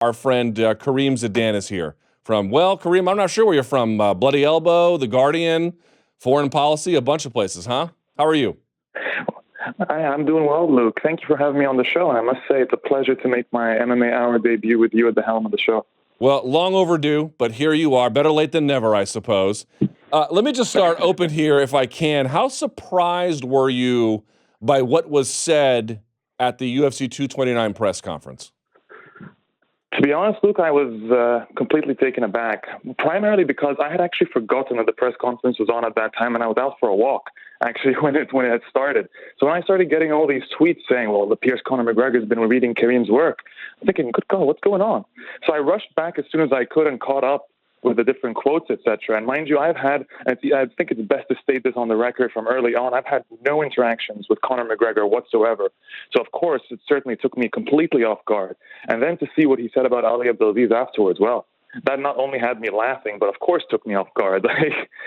Our friend Karim Zidan is here from, well, Karim, I'm not sure where you're from. Bloody Elbow, The Guardian, Foreign Policy, a bunch of places, huh? How are you? Hi, I'm doing well, Luke. Thank you for having me on the show. And I must say, it's a pleasure to make my MMA Hour debut with you at the helm of the show. Well, long overdue, but here you are. Better late than never, I suppose. Let me just start open here, if I can. How surprised were you by what was said at the UFC 229 press conference? To be honest, Luke, I was completely taken aback, primarily because I had actually forgotten that the press conference was on at that time, and I was out for a walk, actually, when it had started. So when I started getting all these tweets saying, well, it appears Conor McGregor has been reading Karim's work, I'm thinking, good God, what's going on? So I rushed back as soon as I could and caught up with the different quotes, etc. And mind you, I think it's best to state this on the record from early on, I've had no interactions with Conor McGregor whatsoever. So, of course, it certainly took me completely off guard. And then to see what he said about Ali Abdelaziz afterwards, well, that not only had me laughing, but of course took me off guard.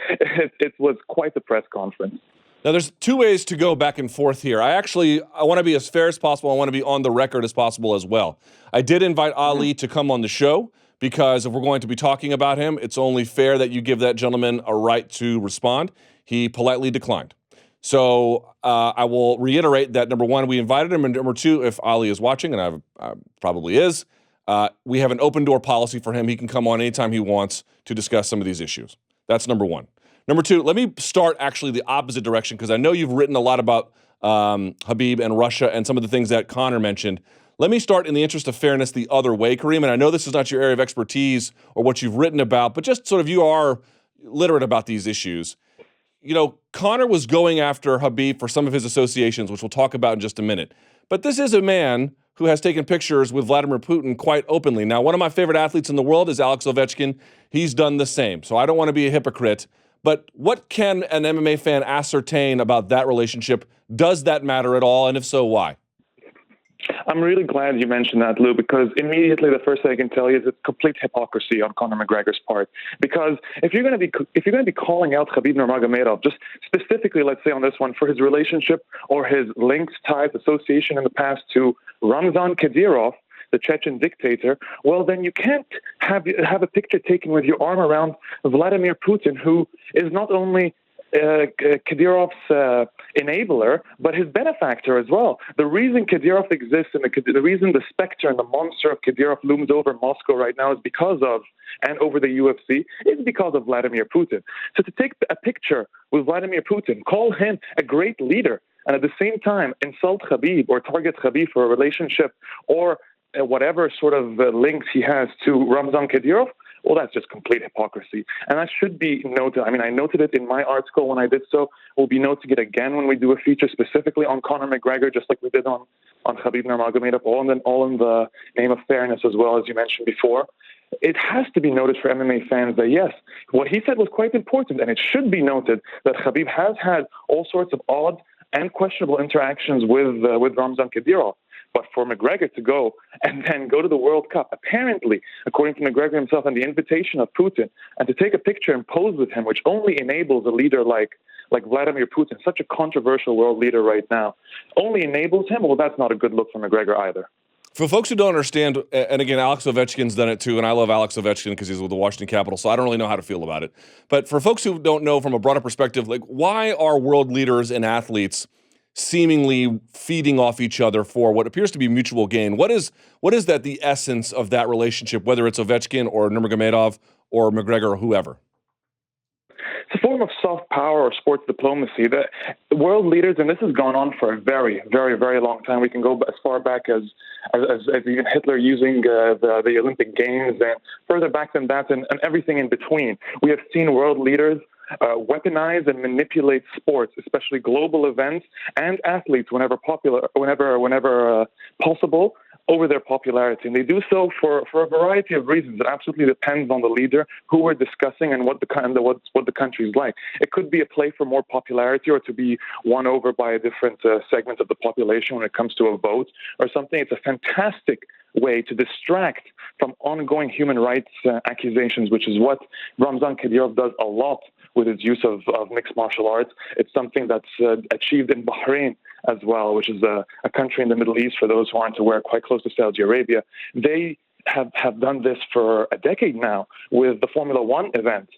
It was quite the press conference. Now, there's two ways to go back and forth here. I want to be as fair as possible. I want to be on the record as possible as well. I did invite Ali to come on the show, because if we're going to be talking about him, it's only fair that you give that gentleman a right to respond. He politely declined. So I will reiterate that, number one, we invited him, and number two, if Ali is watching, and I probably is, we have an open door policy for him. He can come on anytime he wants to discuss some of these issues. That's number one. Number two, let me start actually the opposite direction, because I know you've written a lot about Khabib and Russia and some of the things that Conor mentioned. Let me start, in the interest of fairness, the other way, Karim, and I know this is not your area of expertise or what you've written about, but just sort of you are literate about these issues. You know, Conor was going after Khabib for some of his associations, which we'll talk about in just a minute. But this is a man who has taken pictures with Vladimir Putin quite openly. Now, one of my favorite athletes in the world is Alex Ovechkin. He's done the same, so I don't want to be a hypocrite. But what can an MMA fan ascertain about that relationship? Does that matter at all? And if so, why? I'm really glad you mentioned that, Lou, because immediately the first thing I can tell you is it's complete hypocrisy on Conor McGregor's part. Because if you're going to be calling out Khabib Nurmagomedov, just specifically, let's say on this one, for his relationship or his links, ties, association in the past to Ramzan Kadyrov, the Chechen dictator, well, then you can't have a picture taken with your arm around Vladimir Putin, who is not only Kadyrov's enabler, but his benefactor as well. The reason Kadyrov exists and the reason the specter and the monster of Kadyrov looms over Moscow right now is because of, and over the UFC, is because of Vladimir Putin. So to take a picture with Vladimir Putin, call him a great leader, and at the same time insult Khabib or target Khabib for a relationship or whatever sort of links he has to Ramzan Kadyrov, well, that's just complete hypocrisy. And that should be noted. I mean, I noted it in my article when I did so. We'll be noting it again when we do a feature specifically on Conor McGregor, just like we did on Khabib Nurmagomedov, all in the name of fairness as well, as you mentioned before. It has to be noted for MMA fans that, yes, what he said was quite important, and it should be noted that Khabib has had all sorts of odd and questionable interactions with Ramzan Kadyrov. But for McGregor to go and then go to the World Cup, apparently, according to McGregor himself and the invitation of Putin, and to take a picture and pose with him, which only enables a leader like Vladimir Putin, such a controversial world leader right now, only enables him, well, that's not a good look for McGregor either. For folks who don't understand, and again, Alex Ovechkin's done it too, and I love Alex Ovechkin because he's with the Washington Capitals, so I don't really know how to feel about it. But for folks who don't know from a broader perspective, like, why are world leaders and athletes seemingly feeding off each other for what appears to be mutual gain? What is that the essence of that relationship, whether it's Ovechkin or Nurmagomedov or McGregor or whoever? It's a form of soft power or sports diplomacy. The world leaders, and this has gone on for a very, very, very long time. We can go as far back as even Hitler using the Olympic Games, and further back than that, and everything in between. We have seen world leaders weaponize and manipulate sports, especially global events and athletes, whenever possible, over their popularity. And they do so for a variety of reasons. It absolutely depends on the leader, who we're discussing, and what the country's like. It could be a play for more popularity or to be won over by a different segment of the population when it comes to a vote or something. It's a fantastic way to distract from ongoing human rights accusations, which is what Ramzan Kadyrov does a lot with his use of mixed martial arts. It's something that's achieved in Bahrain as well, which is a country in the Middle East, for those who aren't aware, quite close to Saudi Arabia. They have done this for a decade now with the Formula One event.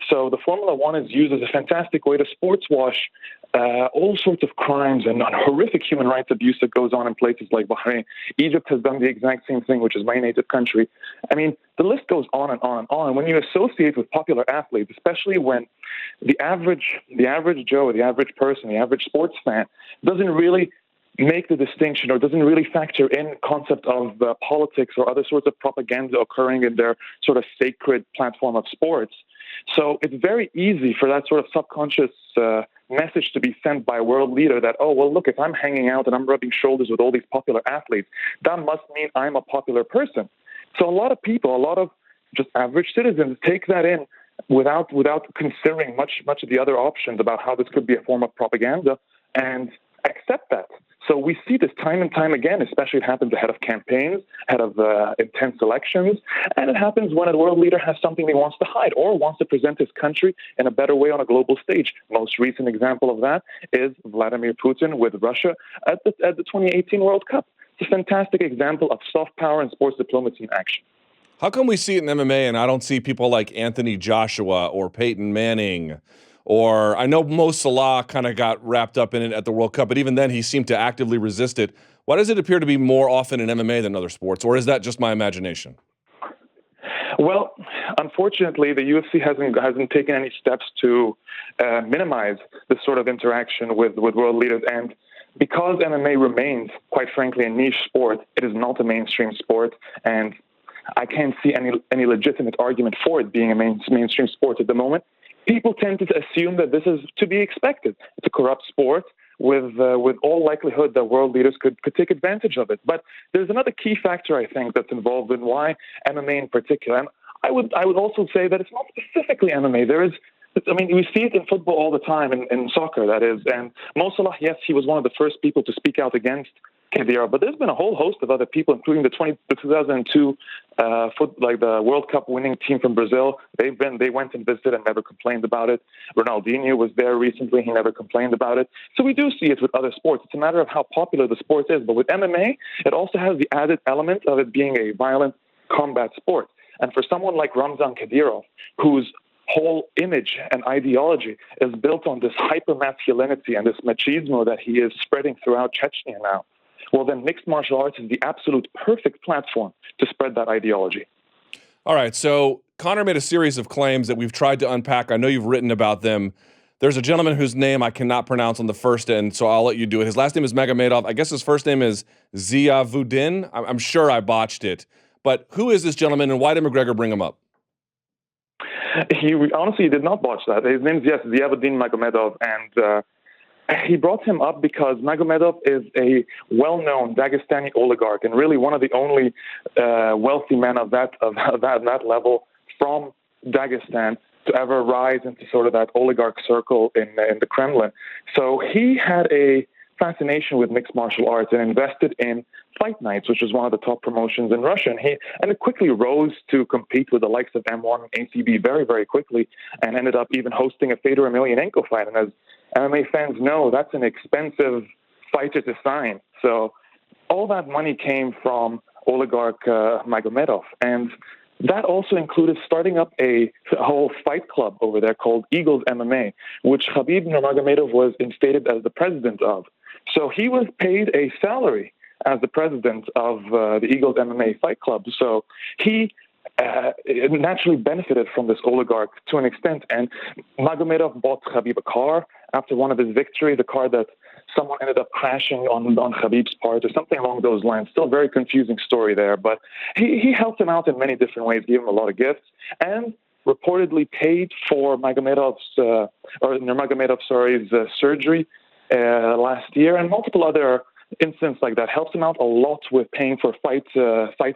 So the Formula One is used as a fantastic way to sports wash all sorts of crimes and horrific human rights abuse that goes on in places like Bahrain. Egypt has done the exact same thing, which is my native country. I mean, the list goes on and on and on. When you associate with popular athletes, especially when the average Joe, the average person, the average sports fan doesn't really make the distinction or doesn't really factor in concept of politics or other sorts of propaganda occurring in their sort of sacred platform of sports. So it's very easy for that sort of subconscious message to be sent by a world leader that, oh, well, look, if I'm hanging out and I'm rubbing shoulders with all these popular athletes, that must mean I'm a popular person. So a lot of people, a lot of just average citizens take that in without considering much of the other options about how this could be a form of propaganda and accept that. So we see this time and time again, especially it happens ahead of campaigns, ahead of intense elections, and it happens when a world leader has something he wants to hide or wants to present his country in a better way on a global stage. Most recent example of that is Vladimir Putin with Russia at the 2018 World Cup. It's a fantastic example of soft power and sports diplomacy in action. How come we see it in MMA and I don't see people like Anthony Joshua or Peyton Manning? Or I know Mo Salah kind of got wrapped up in it at the World Cup, but even then he seemed to actively resist it. Why does it appear to be more often in MMA than other sports? Or is that just my imagination? Well, unfortunately, the UFC hasn't taken any steps to minimize this sort of interaction with world leaders. And because MMA remains, quite frankly, a niche sport, it is not a mainstream sport. And I can't see any legitimate argument for it being a mainstream sport at the moment. People tend to assume that this is to be expected. It's a corrupt sport with all likelihood that world leaders could take advantage of it. But there's another key factor, I think, that's involved in why MMA in particular. And I would also say that it's not specifically MMA. We see it in football all the time, in soccer, that is. And Mo Salah, yes, he was one of the first people to speak out against KDR, but there's been a whole host of other people, including the 2002 the World Cup winning team from Brazil. They went and visited and never complained about it. Ronaldinho was there recently; he never complained about it. So we do see it with other sports. It's a matter of how popular the sport is. But with MMA, it also has the added element of it being a violent combat sport. And for someone like Ramzan Kadyrov, whose whole image and ideology is built on this hyper-masculinity and this machismo that he is spreading throughout Chechnya now, well, then mixed martial arts is the absolute perfect platform to spread that ideology. All right, so Conor made a series of claims that we've tried to unpack. I know you've written about them. There's a gentleman whose name I cannot pronounce on the first end, so I'll let you do it. His last name is Magomedov. I guess his first name is Ziavuddin. I'm sure I botched it. But who is this gentleman, and why did McGregor bring him up? He honestly did not botch that. His name is, yes, Ziavuddin Magomedov, and he brought him up because Magomedov is a well-known Dagestani oligarch and really one of the only wealthy men of that level from Dagestan to ever rise into sort of that oligarch circle in the Kremlin. So he had a fascination with mixed martial arts and invested in Fight Nights, which was one of the top promotions in Russia. And it quickly rose to compete with the likes of M1 and ACB very, very quickly, and ended up even hosting a Fedor Emelianenko fight. And as MMA fans know, that's an expensive fighter to sign. So all that money came from oligarch Magomedov. And that also included starting up a whole fight club over there called Eagles MMA, which Khabib Nurmagomedov was instated as the president of. So he was paid a salary as the president of the Eagles MMA Fight Club. So he naturally benefited from this oligarch to an extent. And Magomedov bought Khabib a car after one of his victories, a car that someone ended up crashing on Khabib's part or something along those lines. Still a very confusing story there. But he helped him out in many different ways, gave him a lot of gifts, and reportedly paid for Nurmagomedov's surgery last year, and multiple other incidents like that. Helps him out a lot with paying for fight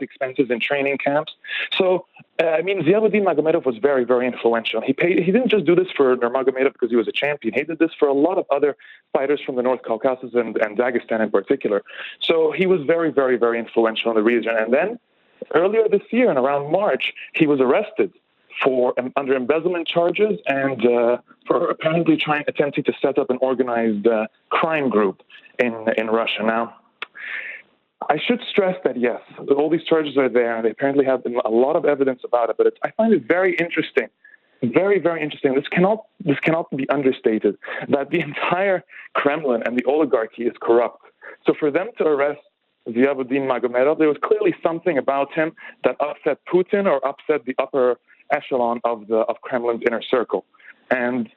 expenses in training camps. So, Ziavuddin Magomedov was very, very influential. He didn't just do this for Nurmagomedov because he was a champion. He did this for a lot of other fighters from the North Caucasus and Dagestan in particular. So he was very, very, very influential in the region. And then earlier this year, in around March, he was arrested under embezzlement charges and for apparently attempting to set up an organized crime group in Russia. Now, I should stress that, yes, all these charges are there, and they apparently have a lot of evidence about it, but I find it very interesting. Very, very interesting. This cannot be understated, that the entire Kremlin and the oligarchy is corrupt. So for them to arrest Ziauddin Magomedov, there was clearly something about him that upset Putin or upset the upper echelon of Kremlin's inner circle. And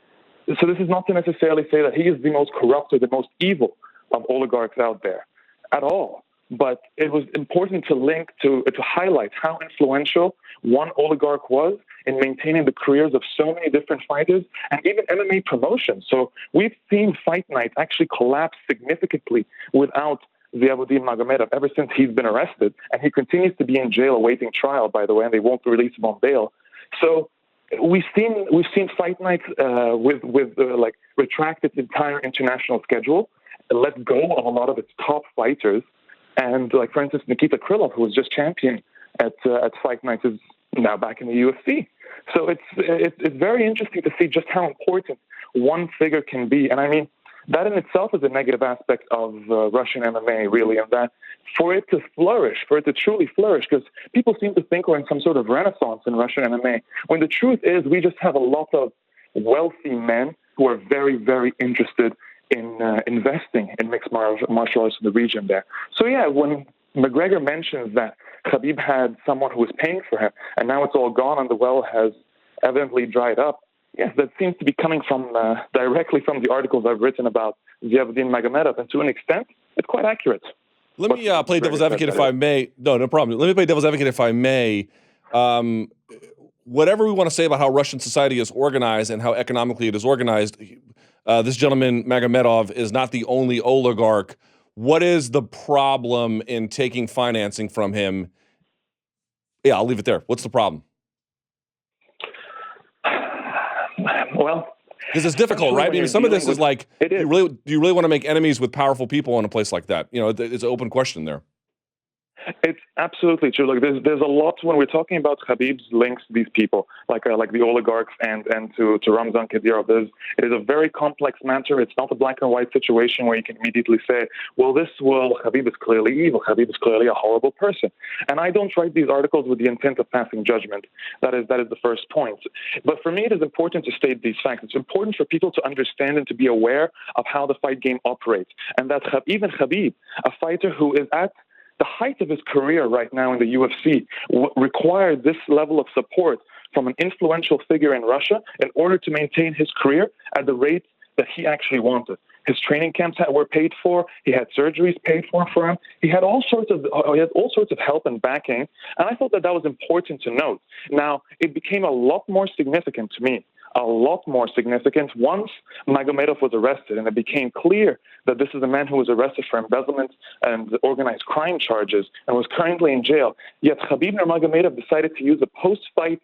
so this is not to necessarily say that he is the most corrupt or the most evil of oligarchs out there at all. But it was important to highlight how influential one oligarch was in maintaining the careers of so many different fighters and even MMA promotions. So we've seen Fight Night actually collapse significantly without Ziauddin Magomedov ever since he's been arrested, and he continues to be in jail awaiting trial, by the way, and they won't release him on bail. So we've seen Fight Night retract its entire international schedule, let go of a lot of its top fighters. And like, for instance, Nikita Krylov, who was just champion at Fight Night, is now back in the UFC. So it's very interesting to see just how important one figure can be. And I mean, that in itself is a negative aspect of Russian MMA, really, and that for it to flourish, for it to truly flourish, because people seem to think we're in some sort of renaissance in Russian MMA, when the truth is we just have a lot of wealthy men who are very, very interested in investing in mixed martial arts in the region there. So yeah, when McGregor mentions that Khabib had someone who was paying for him, and now it's all gone and the well has evidently dried up, yes, that seems to be coming from directly from the articles I've written about Ziauddin Magomedov, and to an extent, it's quite accurate. Let me play devil's advocate if I may. No problem. Let me play devil's advocate if I may. Whatever we want to say about how Russian society is organized and how economically it is organized, this gentleman, Magomedov, is not the only oligarch. What is the problem in taking financing from him? Yeah, I'll leave it there. What's the problem? Well, because it's difficult, right? I mean, some of this is like, do you really want to make enemies with powerful people in a place like that? You know, it's an open question there. It's absolutely true. Look, there's a lot when we're talking about Khabib's links to these people, like the oligarchs and to Ramzan Kadyrov. It is a very complex matter. It's not a black and white situation where you can immediately say, well, Khabib is clearly evil. Khabib is clearly a horrible person. And I don't write these articles with the intent of passing judgment. That is the first point. But for me, it is important to state these facts. It's important for people to understand and to be aware of how the fight game operates. And that even Khabib, a fighter who is at the height of his career right now in the UFC, required this level of support from an influential figure in Russia in order to maintain his career at the rate that he actually wanted. His training camps were paid for. He had surgeries paid for him. He had all sorts of help and backing, and I thought that was important to note. Now, it became a lot more significant to me. A lot more significant once Magomedov was arrested, and it became clear that this is a man who was arrested for embezzlement and organized crime charges and was currently in jail. Yet Khabib Nurmagomedov decided to use a post-fight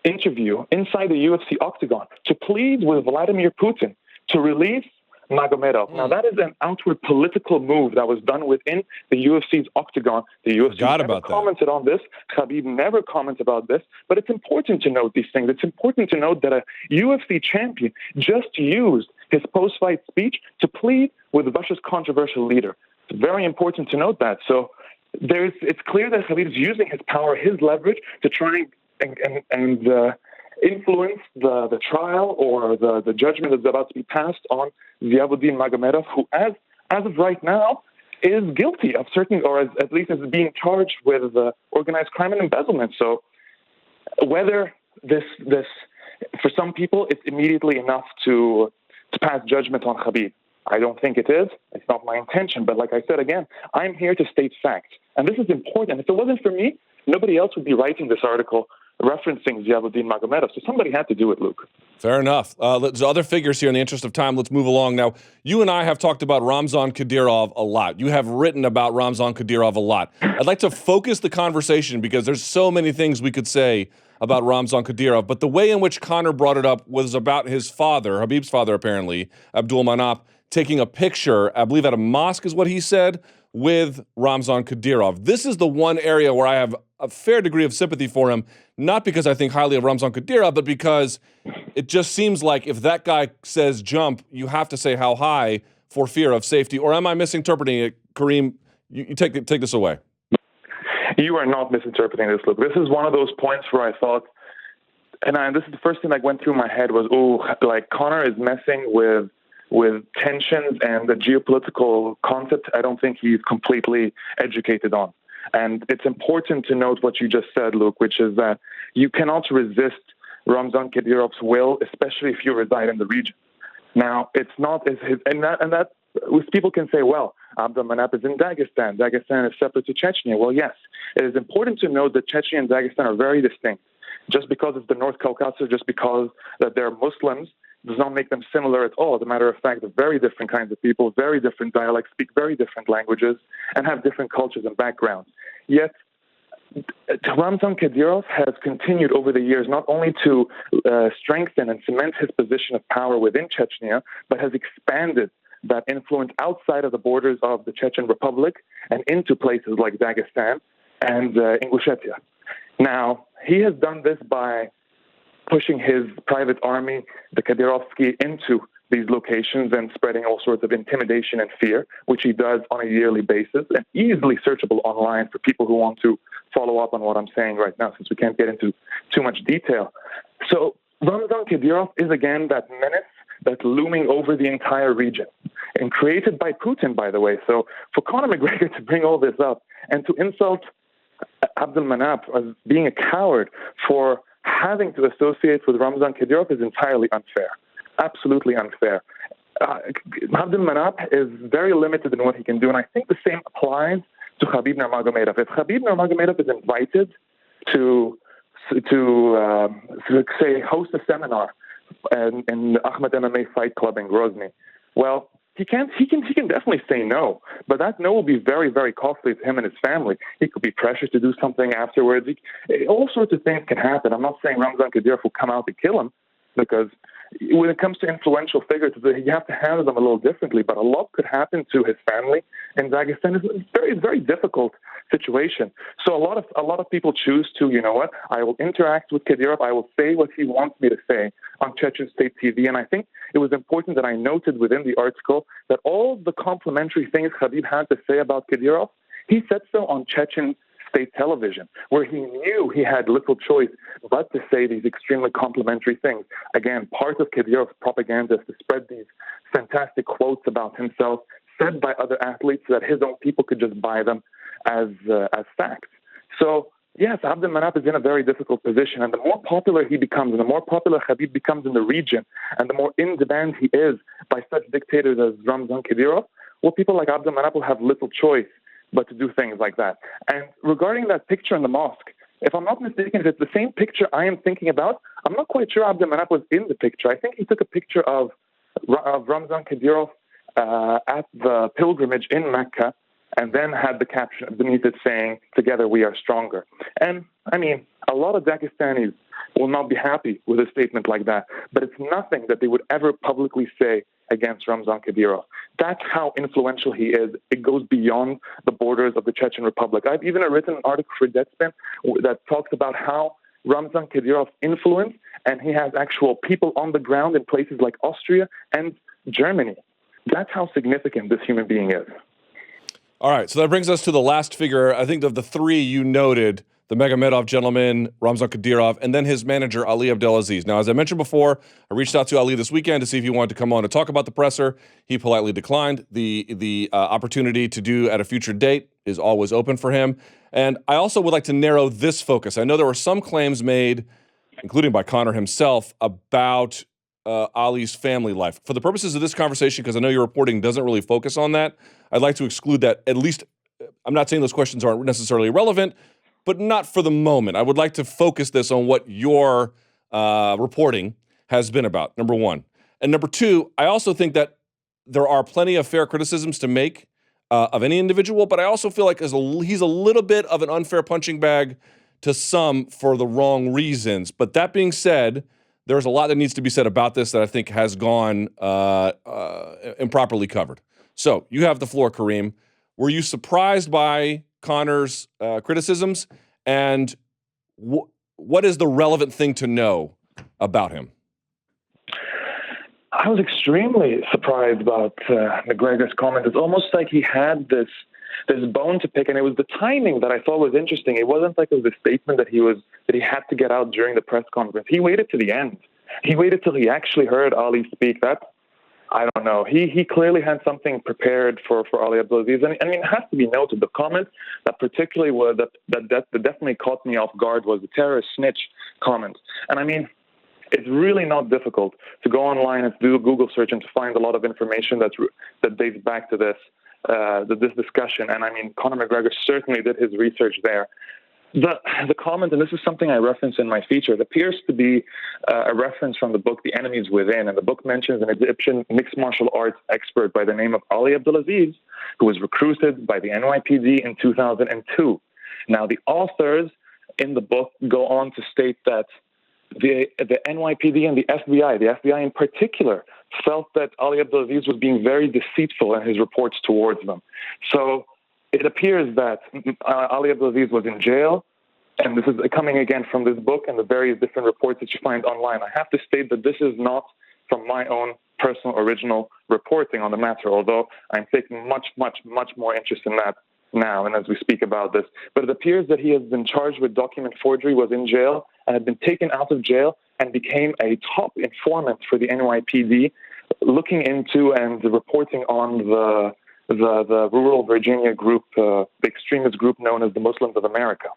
interview inside the UFC octagon to plead with Vladimir Putin to release Magomedov. Now, that is an outward political move that was done within the UFC's octagon. The UFC never commented on this. Khabib never commented about this. But it's important to note these things. It's important to note that a UFC champion just used his post-fight speech to plead with Russia's controversial leader. It's very important to note that. So it's clear that Khabib is using his power, his leverage, to try and influence the trial or the judgment that's about to be passed on Ziauddin Magomedov, who, as of right now, is guilty of certain, or at least is being charged with organized crime and embezzlement. So whether this for some people, it's immediately enough to pass judgment on Khabib. I don't think it is. It's not my intention. But like I said again, I'm here to state facts. And this is important. If it wasn't for me, nobody else would be writing this article referencing Ziauddin Magomedov. So somebody had to do it, Luke. Fair enough. There's other figures here in the interest of time. Let's move along. Now, you and I have talked about Ramzan Kadyrov a lot. You have written about Ramzan Kadyrov a lot. I'd like to focus the conversation because there's so many things we could say about Ramzan Kadyrov, but the way in which Conor brought it up was about his father, Habib's father apparently, Abdul Manap, taking a picture, I believe at a mosque is what he said, with Ramzan Kadyrov. This is the one area where I have a fair degree of sympathy for him, not because I think highly of Ramzan Kadyrov, but because it just seems like if that guy says jump, you have to say how high for fear of safety. Or am I misinterpreting it? Karim, You take this away. You are not misinterpreting this, Luke. This is one of those points where I thought, and this is the first thing that went through my head was, Conor is messing with tensions and the geopolitical concept I don't think he's completely educated on. And it's important to note what you just said, Luke, which is that you cannot resist Ramzan Kadyrov's will, especially if you reside in the region. Now, it's not as his, and that people can say, well, Abdelmanap is in Dagestan. Dagestan is separate to Chechnya. Well, yes, it is important to note that Chechnya and Dagestan are very distinct. Just because it's the North Caucasus, just because that they're Muslims, does not make them similar at all. As a matter of fact, they're very different kinds of people, very different dialects, speak very different languages, and have different cultures and backgrounds. Yet, Ramzan Kadyrov has continued over the years not only to strengthen and cement his position of power within Chechnya, but has expanded that influence outside of the borders of the Chechen Republic and into places like Dagestan and Ingushetia. Now, he has done this by pushing his private army, the Kadyrovsky, into these locations and spreading all sorts of intimidation and fear, which he does on a yearly basis and easily searchable online for people who want to follow up on what I'm saying right now, since we can't get into too much detail. So Ramzan Kadyrov is, again, that menace that's looming over the entire region and created by Putin, by the way. So for Conor McGregor to bring all this up and to insult Abdelmanap as being a coward for having to associate with Ramzan Kadyrov is entirely unfair, absolutely unfair. Abdelmanap is very limited in what he can do, and I think the same applies to Khabib Nurmagomedov. If Khabib Nurmagomedov is invited to say, host a seminar in the Ahmed MMA Fight Club in Grozny, well, he can definitely say no, but that no will be very, very costly to him and his family. He could be pressured to do something afterwards. All sorts of things can happen. I'm not saying Ramzan Kadyrov will come out to kill him, because when it comes to influential figures, you have to handle them a little differently. But a lot could happen to his family in Dagestan. It's a very, very difficult situation. So a lot of people choose to, you know what, I will interact with Kadyrov. I will say what he wants me to say on Chechen State TV. And I think it was important that I noted within the article that all the complimentary things Khabib had to say about Kadyrov, he said so on Chechen State television, where he knew he had little choice but to say these extremely complimentary things. Again, part of Kadyrov's propaganda is to spread these fantastic quotes about himself said by other athletes so that his own people could just buy them as facts. So, yes, Abdelmanap is in a very difficult position, and the more popular he becomes, and the more popular Khabib becomes in the region, and the more in demand he is by such dictators as Ramzan Kadyrov, well, people like Abdelmanap will have little choice but to do things like that. And regarding that picture in the mosque, if I'm not mistaken, if it's the same picture I am thinking about, I'm not quite sure Abdelmanap was in the picture. I think he took a picture of Ramzan Kadyrov at the pilgrimage in Mecca, and then had the caption beneath it saying, "Together we are stronger." And, I mean, a lot of Dagestanis will not be happy with a statement like that, but it's nothing that they would ever publicly say against Ramzan Kadyrov. That's how influential he is. It goes beyond the borders of the Chechen Republic. I've even written an article for Deadspin that talks about how Ramzan Kadyrov's influence, and he has actual people on the ground in places like Austria and Germany. That's how significant this human being is. All right, so that brings us to the last figure. I think of the three you noted, the Nurmagomedov gentleman, Ramzan Kadyrov, and then his manager, Ali Abdelaziz. Now, as I mentioned before, I reached out to Ali this weekend to see if he wanted to come on to talk about the presser. He politely declined. The opportunity to do at a future date is always open for him. And I also would like to narrow this focus. I know there were some claims made, including by Conor himself, about Ali's family life. For the purposes of this conversation, because I know your reporting doesn't really focus on that, I'd like to exclude that. At least, I'm not saying those questions aren't necessarily relevant, but not for the moment. I would like to focus this on what your reporting has been about, number one. And number two, I also think that there are plenty of fair criticisms to make of any individual, but I also feel like he's a little bit of an unfair punching bag to some for the wrong reasons. But that being said, there's a lot that needs to be said about this that I think has gone improperly covered. So you have the floor, Karim. Were you surprised by Conor's criticisms? And what is the relevant thing to know about him? I was extremely surprised about McGregor's comment. It's almost like he had this this bone to pick, and it was the timing that I thought was interesting. It wasn't like it was a statement that he had to get out during the press conference. He waited to the end. He waited till he actually heard Ali speak. That, I don't know. He clearly had something prepared for Ali Abdelaziz. And I mean, it has to be noted, the comment that particularly that definitely caught me off guard was the terrorist snitch comment. And I mean, it's really not difficult to go online and do a Google search and to find a lot of information that dates back to this discussion. And I mean, Conor McGregor certainly did his research there. The comment, and this is something I reference in my feature, it appears to be a reference from the book The Enemies Within, and the book mentions an Egyptian mixed martial arts expert by the name of Ali Abdelaziz, who was recruited by the NYPD in 2002. Now, the authors in the book go on to state that the NYPD and the FBI in particular, felt that Ali Abdelaziz was being very deceitful in his reports towards them. So it appears that Ali Abdelaziz was in jail, and this is coming again from this book and the various different reports that you find online. I have to state that this is not from my own personal original reporting on the matter, although I'm taking much, much, much more interest in that now and as we speak about this. But it appears that he has been charged with document forgery, was in jail, and had been taken out of jail and became a top informant for the NYPD, looking into and reporting on the rural Virginia group, the extremist group known as the Muslims of America.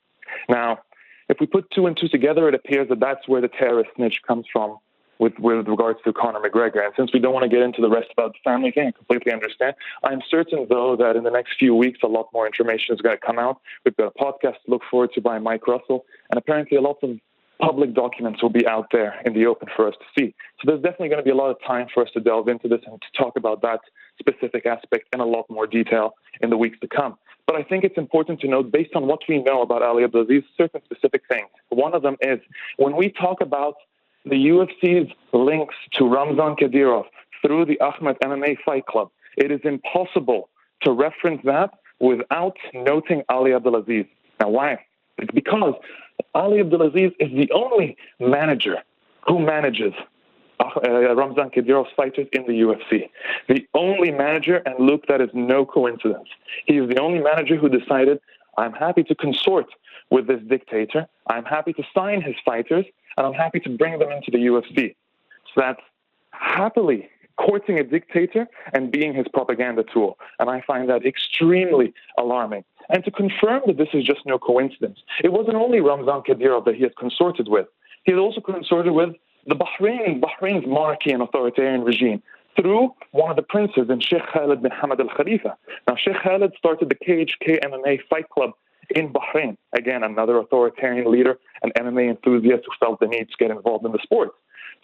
Now, if we put two and two together, it appears that that's where the terrorist snitch comes from with regards to Conor McGregor. And since we don't want to get into the rest about the family thing, I completely understand. I'm certain, though, that in the next few weeks, a lot more information is going to come out. We've got a podcast to look forward to by Mike Russell, and apparently a lot of public documents will be out there in the open for us to see. So there's definitely going to be a lot of time for us to delve into this and to talk about that specific aspect in a lot more detail in the weeks to come. But I think it's important to note, based on what we know about Ali Abdelaziz, certain specific things. One of them is, when we talk about the UFC's links to Ramzan Kadyrov through the Ahmed MMA Fight Club, it is impossible to reference that without noting Ali Abdelaziz. Now, why? It's because Ali Abdelaziz is the only manager who manages Ramzan Kadyrov's fighters in the UFC. The only manager, and Luke, that is no coincidence. He is the only manager who decided, I'm happy to consort with this dictator, I'm happy to sign his fighters, and I'm happy to bring them into the UFC. So that's happily courting a dictator and being his propaganda tool. And I find that extremely alarming. And to confirm that this is just no coincidence, it wasn't only Ramzan Kadyrov that he had consorted with. He had also consorted with the Bahrain's monarchy and authoritarian regime through one of the princes, and Sheikh Khalid bin Hamad Al Khalifa. Now, Sheikh Khalid started the KHK MMA Fight Club in Bahrain. Again, another authoritarian leader, an MMA enthusiast who felt the need to get involved in the sport.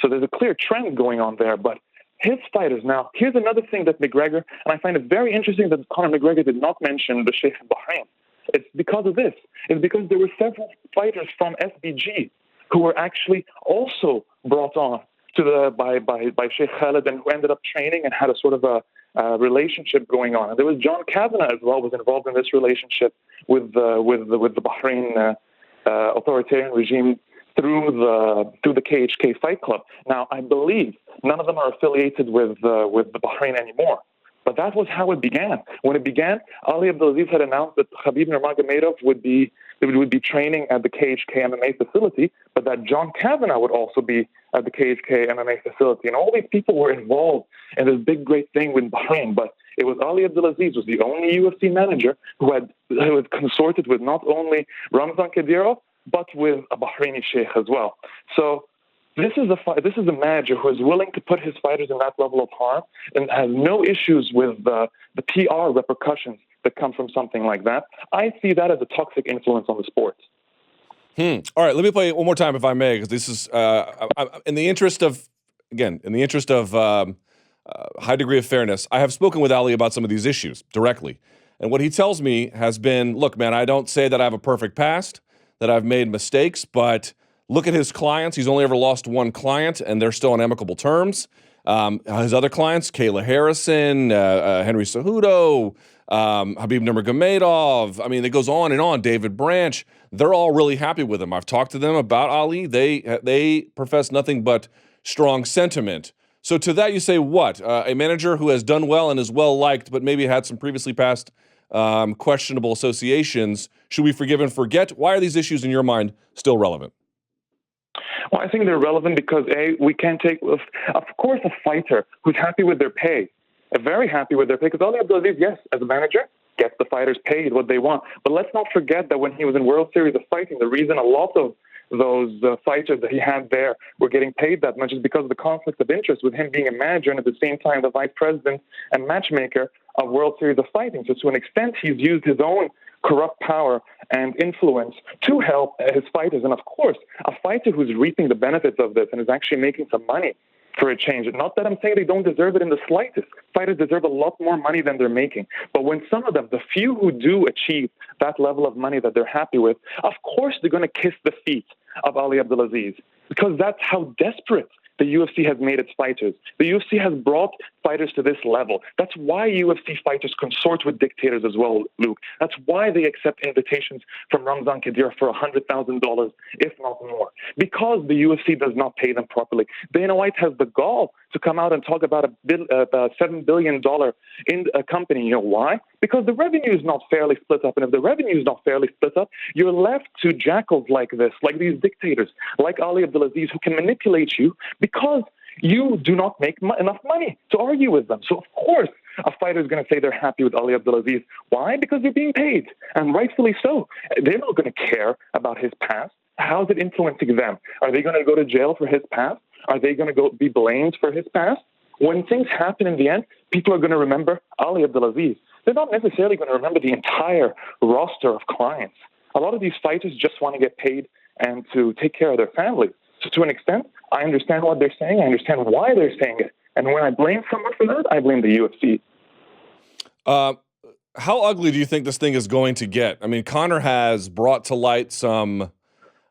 So there's a clear trend going on there, but his fighters now, here's another thing that McGregor, and I find it very interesting that Conor McGregor did not mention the Sheikh in Bahrain. It's because of this. It's because there were several fighters from SBG who were actually also brought on to by Sheikh Khalid, and who ended up training and had a sort of a relationship going on. And there was John Kavanagh as well, was involved in this relationship with the Bahrain authoritarian regime through the KHK Fight Club. Now, I believe none of them are affiliated with the Bahrain anymore. But that was how it began. When it began, Ali Abdelaziz had announced that Khabib Nurmagomedov would be training at the KHK MMA facility, but that John Kavanagh would also be at the KHK MMA facility. And all these people were involved in this big, great thing with Bahrain. But it was Ali Abdelaziz was the only UFC manager who had consorted with not only Ramzan Kadyrov, but with a Bahraini sheikh as well. So this is a manager who is willing to put his fighters in that level of harm and has no issues with the PR repercussions that come from something like that. I see that as a toxic influence on the sport. All right, let me play it one more time, if I may, because this is in the interest of high degree of fairness. I have spoken with Ali about some of these issues directly, and what he tells me has been, look, man, I don't say that I have a perfect past, that I've made mistakes, but look at his clients. He's only ever lost one client, and they're still on amicable terms. His other clients, Kayla Harrison, Henry Cejudo, Khabib Nurmagomedov. I mean, it goes on and on. David Branch. They're all really happy with him. I've talked to them about Ali. They profess nothing but strong sentiment. So to that you say what? A manager who has done well and is well liked, but maybe had some previously past questionable associations. Should we forgive and forget? Why are these issues in your mind still relevant? Well, I think they're relevant because, we can't take, of course, a fighter who's happy with their pay, very happy with their pay, because Ali Abdelaziz, yes, as a manager, gets the fighters paid what they want. But let's not forget that when he was in World Series of Fighting, the reason a lot of those fighters that he had there were getting paid that much is because of the conflict of interest with him being a manager and at the same time the vice president and matchmaker of World Series of Fighting. So to an extent, he's used his own corrupt power and influence to help his fighters. And of course, a fighter who's reaping the benefits of this and is actually making some money for a change. Not that I'm saying they don't deserve it in the slightest. Fighters deserve a lot more money than they're making. But when some of them, the few who do achieve that level of money that they're happy with, of course they're going to kiss the feet of Ali Abdelaziz, because that's how desperate the UFC has made its fighters. The UFC has brought fighters to this level. That's why UFC fighters consort with dictators as well, Luke. That's why they accept invitations from Ramzan Kadyrov for $100,000, if not more, because the UFC does not pay them properly. Dana White has the gall to come out and talk about a $7 billion in a company. You know why? Because the revenue is not fairly split up. And if the revenue is not fairly split up, you're left to jackals like this, like these dictators, like Ali Abdelaziz, who can manipulate you because you do not make enough money to argue with them. So, of course, a fighter is going to say they're happy with Ali Abdelaziz. Why? Because they're being paid, and rightfully so. They're not going to care about his past. How's it influencing them? Are they going to go to jail for his past? Are they going to be blamed for his past? When things happen in the end, people are going to remember Ali Abdelaziz. They're not necessarily going to remember the entire roster of clients. A lot of these fighters just want to get paid and to take care of their families. So to an extent, I understand what they're saying. I understand why they're saying it. And when I blame someone for that, I blame the UFC. How ugly do you think this thing is going to get? I mean, Conor has brought to light some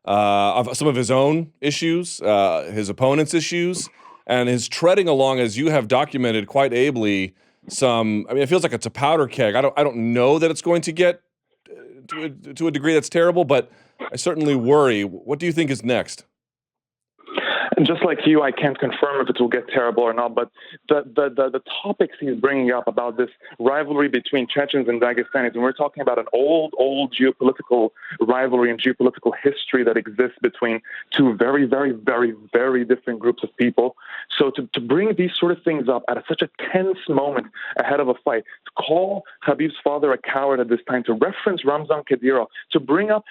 of his own issues, his opponent's issues, and is treading along, as you have documented quite ably, it feels like it's a powder keg. I don't know that it's going to get to a degree that's terrible, but I certainly worry. What do you think is next? Just like you, I can't confirm if it will get terrible or not, but the topics he's bringing up about this rivalry between Chechens and Dagestanis, and we're talking about an old geopolitical rivalry and geopolitical history that exists between two very, very, very, very different groups of people. So to bring these sort of things up at such a tense moment ahead of a fight, to call Khabib's father a coward at this time, to reference Ramzan Kadyrov, to bring up,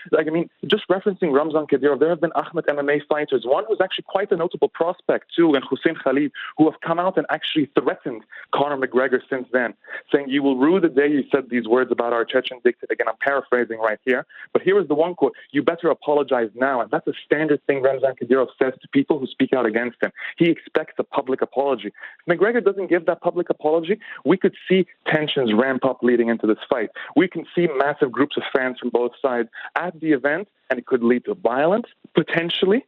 just referencing Ramzan Kadyrov, there have been Ahmed MMA fighters, one who's actually quite a notable prospect too, and Hussein Khalid, who have come out and actually threatened Conor McGregor since then, saying, "You will rue the day you said these words about our Chechen dictator." Again, I'm paraphrasing right here, but here is the one quote: "You better apologize now." And that's a standard thing Ramzan Kadyrov says to people who speak out against him. He expects a public apology. If McGregor doesn't give that public apology, we could see tensions ramp up leading into this fight. We can see massive groups of fans from both sides at the event, and it could lead to violence, potentially.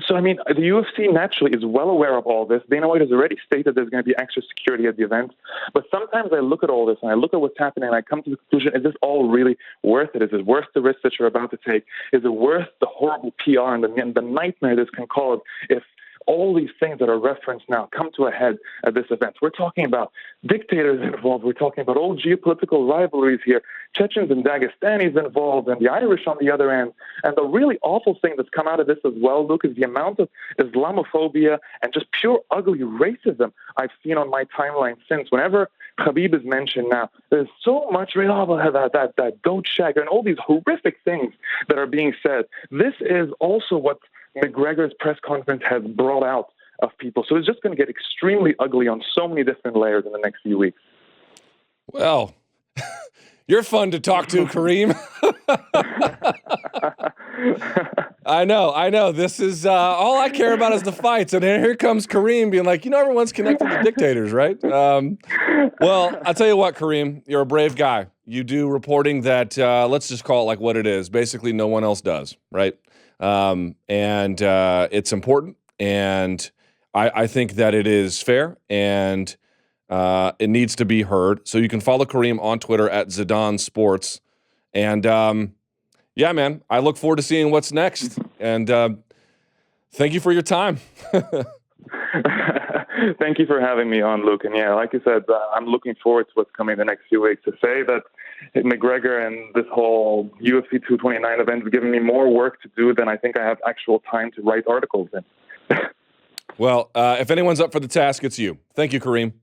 So, the UFC naturally is well aware of all this. Dana White has already stated there's going to be extra security at the event. But sometimes I look at all this and I look at what's happening and I come to the conclusion, is this all really worth it? Is it worth the risk that you're about to take? Is it worth the horrible PR and the nightmare this can cause if all these things that are referenced now come to a head at this event? We're talking about dictators involved. We're talking about old geopolitical rivalries here, Chechens and Dagestanis involved, and the Irish on the other end. And the really awful thing that's come out of this as well, Luke, is the amount of Islamophobia and just pure ugly racism I've seen on my timeline since. Whenever Khabib is mentioned now, there's so much that goat shag and all these horrific things that are being said. This is also what McGregor's press conference has brought out of people. So it's just going to get extremely ugly on so many different layers in the next few weeks. Well, you're fun to talk to, Karim. I know. This is all I care about is the fights. And here comes Karim being like, everyone's connected to dictators, right? Well, I'll tell you what, Karim, you're a brave guy. You do reporting that, let's just call it like what it is. Basically, no one else does, right? And it's important, and I think that it is fair, and it needs to be heard. So you can follow Karim on Twitter at Zidan Sports, and yeah, man, I look forward to seeing what's next. And thank you for your time. Thank you for having me on, Luke. And yeah, like you said, I'm looking forward to what's coming the next few weeks. To say that McGregor and this whole UFC 229 event has given me more work to do than I think I have actual time to write articles in. Well, if anyone's up for the task, it's you. Thank you, Karim.